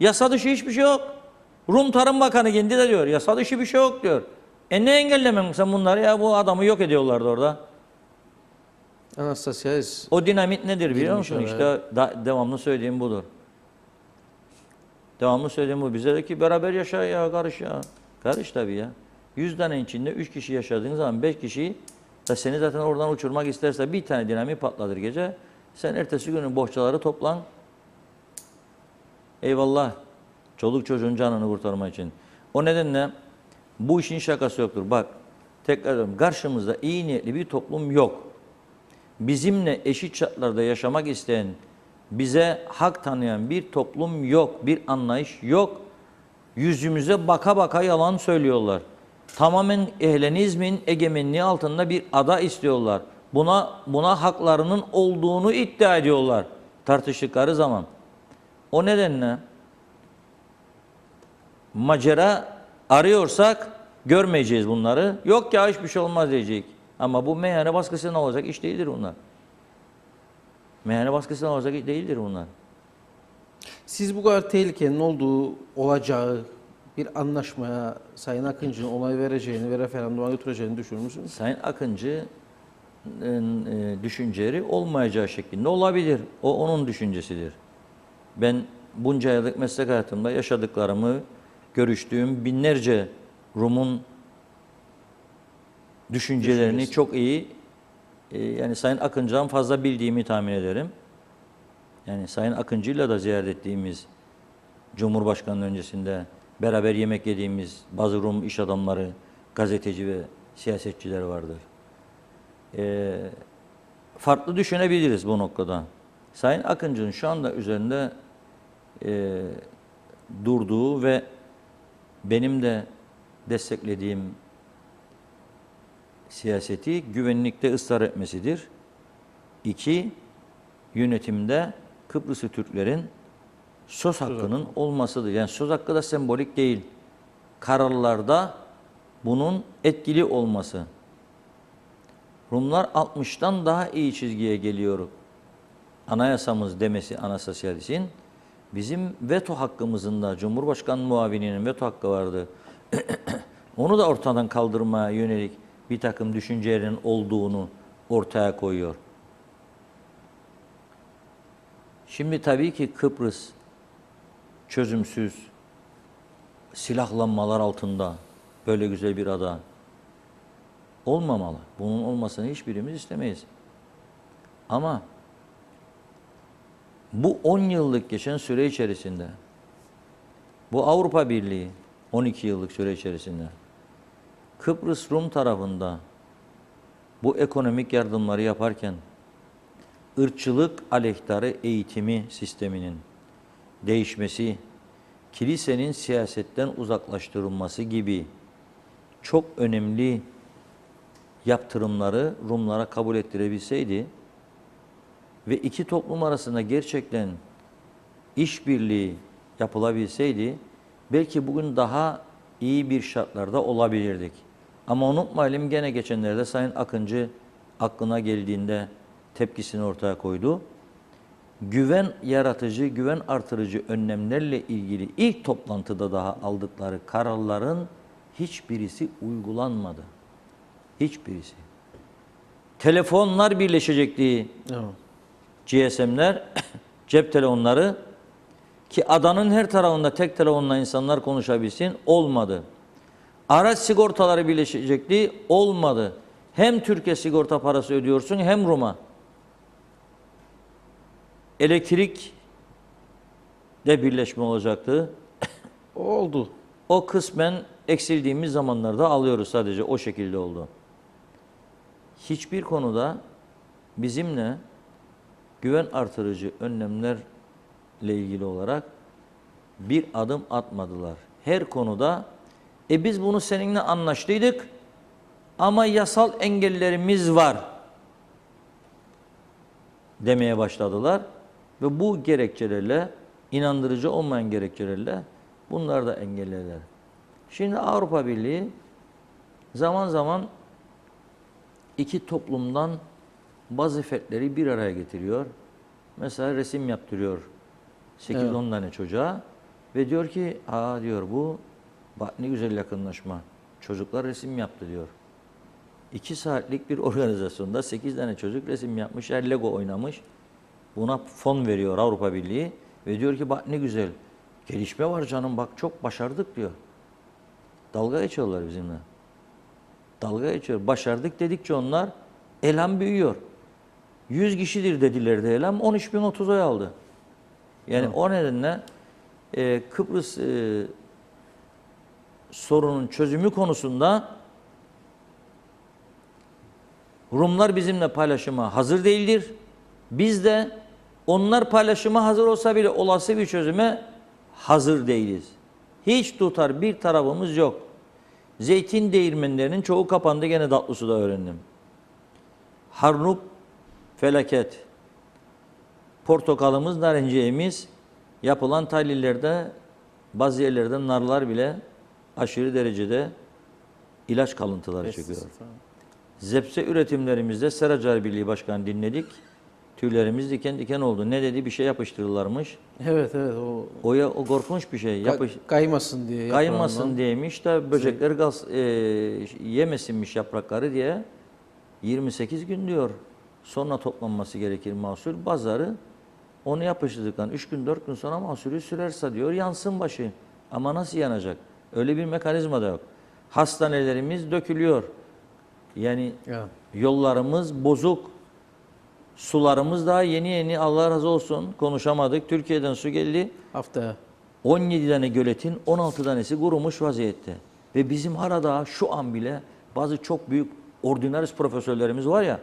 S2: Yasa dışı hiçbir şey yok. Rum Tarım Bakanı kendi de diyor. Yasa dışı bir şey yok diyor. Ne engellemem sen bunları ya bu adamı yok ediyorlardı orada.
S1: Anastasiades.
S2: O dinamit nedir biliyor musun?
S1: oraya.
S2: İşte devamlı söylediğim budur. Devamlı söylediğim bu. Bize de ki beraber yaşa ya karış ya. Karış tabii ya. 100 tane içinde 3 kişi yaşadığın zaman 5 kişi da seni zaten oradan uçurmak isterse bir tane dinamit patladır gece. Sen ertesi günün bohçaları toplan. Eyvallah. Çoluk çocuğun canını kurtarmak için. O nedenle bu işin şakası yoktur. Bak tekrar ediyorum. Karşımızda iyi niyetli bir toplum yok. Bizimle eşit şartlarda yaşamak isteyen, bize hak tanıyan bir toplum yok, bir anlayış yok. Yüzümüze baka baka yalan söylüyorlar. Tamamen Ehlenizmin egemenliği altında bir ada istiyorlar. Buna haklarının olduğunu iddia ediyorlar tartıştıkları zaman. O nedenle macera arıyorsak görmeyeceğiz bunları. Yok ya hiçbir şey olmaz diyecek. Ama bu meyhane baskısından olacak iş değildir bunlar. Meyhane baskısından olacak iş değildir bunlar.
S1: Siz bu kadar tehlikenin olacağı bir anlaşmaya Sayın Akıncı'nın onay vereceğini ve referanduma götüreceğini düşünür müsünüz?
S2: Sayın Akıncı'nın düşünceleri olmayacağı şeklinde olabilir. O onun düşüncesidir. Ben bunca yıllık meslek hayatımda yaşadıklarımı, görüştüğüm binlerce Rum'un düşüncelerini çok iyi, yani Sayın Akıncı'dan fazla bildiğimi tahmin ederim. Yani Sayın Akıncı'yla da ziyaret ettiğimiz, Cumhurbaşkanı'nın öncesinde beraber yemek yediğimiz bazı Rum iş adamları, gazeteci ve siyasetçiler vardır. Farklı düşünebiliriz bu noktada. Sayın Akıncı'nın şu anda üzerinde durduğu ve benim de desteklediğim siyaseti güvenlikte ısrar etmesidir. 2, yönetimde Kıbrıslı Türklerin söz hakkının olmasıdır. Yani söz hakkı da sembolik değil. Kararlarda bunun etkili olması. Rumlar 60'tan daha iyi çizgiye geliyor. Anayasamız demesi Anastasiadis'in bizim veto hakkımızın da Cumhurbaşkanı muavininin veto hakkı vardı. Onu da ortadan kaldırmaya yönelik bir takım düşüncelerin olduğunu ortaya koyuyor. Şimdi tabii ki Kıbrıs çözümsüz, silahlanmalar altında böyle güzel bir ada olmamalı. Bunun olmasını hiçbirimiz istemeyiz. Ama Bu 10 yıllık geçen süre içerisinde, bu Avrupa Birliği 12 yıllık süre içerisinde Kıbrıs Rum tarafında bu ekonomik yardımları yaparken ırkçılık aleyhtarı eğitimi sisteminin değişmesi, kilisenin siyasetten uzaklaştırılması gibi çok önemli yaptırımları Rumlara kabul ettirebilseydi ve iki toplum arasında gerçekten işbirliği yapılabilseydi belki bugün daha iyi bir şartlarda olabilirdik. Ama unutmayalım, gene geçenlerde Sayın Akıncı aklına geldiğinde tepkisini ortaya koydu. Güven yaratıcı, güven artırıcı önlemlerle ilgili ilk toplantıda daha aldıkları kararların hiçbirisi uygulanmadı. Hiçbirisi. Telefonlar birleşecekti.
S1: Evet.
S2: GSM'ler, cep telefonları, ki adanın her tarafında tek telefonla insanlar konuşabilsin, olmadı. Araç sigortaları birleşecekti, olmadı. Hem Türkiye sigorta parası ödüyorsun hem Rum'a. Elektrik de birleşme olacaktı.
S1: Oldu.
S2: O kısmen eksildiğimiz zamanlarda alıyoruz, sadece o şekilde oldu. Hiçbir konuda bizimle güven artırıcı önlemlerle ilgili olarak bir adım atmadılar. Her konuda biz bunu seninle anlaştıydık ama yasal engellerimiz var demeye başladılar. Ve bu gerekçelerle, inandırıcı olmayan gerekçelerle bunları da engellediler. Şimdi Avrupa Birliği zaman zaman iki toplumdan bazı fertleri bir araya getiriyor. Mesela resim yaptırıyor 8-10 tane çocuğa ve diyor ki, diyor bu bak ne güzel yakınlaşma. Çocuklar resim yaptı diyor. 2 saatlik bir organizasyonda 8 tane çocuk resim yapmış, Lego oynamış. Buna fon veriyor Avrupa Birliği ve diyor ki bak ne güzel gelişme var canım, bak çok başardık diyor. Dalga geçiyorlar bizimle. Dalga geçiyor. Başardık dedikçe onlar elham büyüyor. 100 kişidir dediler de elham 13.030 oy aldı. Yani o nedenle Kıbrıs sorunun çözümü konusunda Rumlar bizimle paylaşıma hazır değildir. Biz de onlar paylaşıma hazır olsa bile olası bir çözüme hazır değiliz. Hiç tutar bir tarafımız yok. Zeytin değirmenlerinin çoğu kapandı, gene Datlısu'da öğrendim. Harnup felaket. Portakalımız, narenciyemiz, yapılan tahlillerde bazı yerlerde narlar bile aşırı derecede ilaç kalıntıları çıkıyor. Zepse üretimlerimizde Seracar Birliği Başkanı dinledik. Tüylerimiz diken diken oldu. Ne dedi? Bir şey yapıştırırlarmış.
S1: Evet.
S2: O korkunç bir şey.
S1: Kaymasın diye.
S2: Kaymasın diyemiş de böcekler yemesinmiş yaprakları diye 28 gün diyor. Sonra toplanması gerekir mahsul. Bazıları onu yapıştırdıktan 3 gün 4 gün sonra mahsulü sürerse diyor yansın başı. Ama nasıl yanacak? Öyle bir mekanizma da yok. Hastanelerimiz dökülüyor. Yani yollarımız bozuk. Sularımız daha yeni, Allah razı olsun, konuşamadık. Türkiye'den su geldi.
S1: Haftaya.
S2: 17 tane göletin 16 tanesi kurumuş vaziyette. Ve bizim Haradağ şu an bile bazı çok büyük ordinaris profesörlerimiz var ya.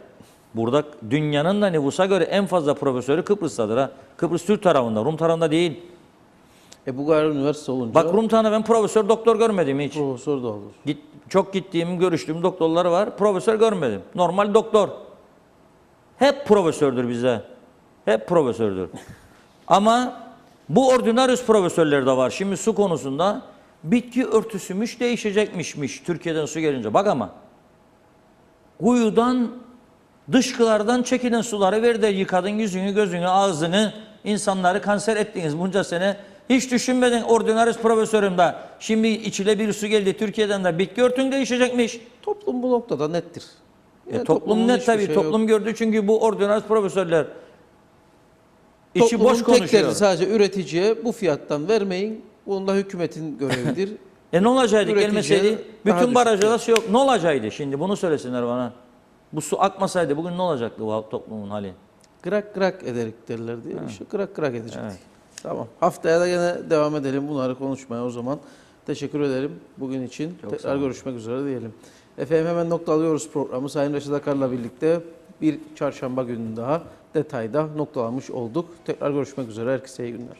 S2: Burada dünyanın da nüfusa göre en fazla profesörü Kıbrıs'tadır ha. Kıbrıs Türk tarafında, Rum tarafında değil.
S1: Bu kadar üniversite olunca.
S2: Bak Rum tarafında ben profesör doktor görmedim hiç.
S1: Profesör de olur.
S2: Çok gittiğim, görüştüğüm doktorlar var. Profesör görmedim. Normal doktor. Hep profesördür bize. Hep profesördür. Ama bu ordinarius profesörler de var. Şimdi su konusunda bitki örtüsümüş değişecekmişmiş Türkiye'den su gelince. Bak ama kuyudan, dışkılardan çekilen suları ver de yıkadın yüzünü, gözünü, ağzını, insanları kanser ettiniz bunca sene. Hiç düşünmedin ordinarius profesörüm de şimdi içile bir su geldi Türkiye'den de bitki örtün değişecekmiş.
S1: Toplum bu noktada nettir.
S2: Toplum net tabii. Toplum gördü çünkü bu ordinarius profesörler içi boş konuşuyor.
S1: Tek derdi sadece üreticiye bu fiyattan vermeyin. Bunda hükümetin görevidir.
S2: Ne olacaydı gelmeseydi? Bütün barajlarda su yok. Ne olacaktı şimdi? Bunu söylesinler bana. Bu su akmasaydı bugün ne olacaktı bu toplumun hali?
S1: Kırak kırak ederik derler diye. İşte kırak kırak edecektik.
S2: Evet.
S1: Tamam. Haftaya da gene devam edelim bunları konuşmaya o zaman. Teşekkür ederim bugün için.
S2: Çok sağ
S1: Tekrar
S2: olun.
S1: görüşmek üzere diyelim. Efendim hemen noktalıyoruz programı. Sayın Reşat Akar'la birlikte bir çarşamba günü daha detayda noktalamış olduk. Tekrar görüşmek üzere. Herkese iyi günler.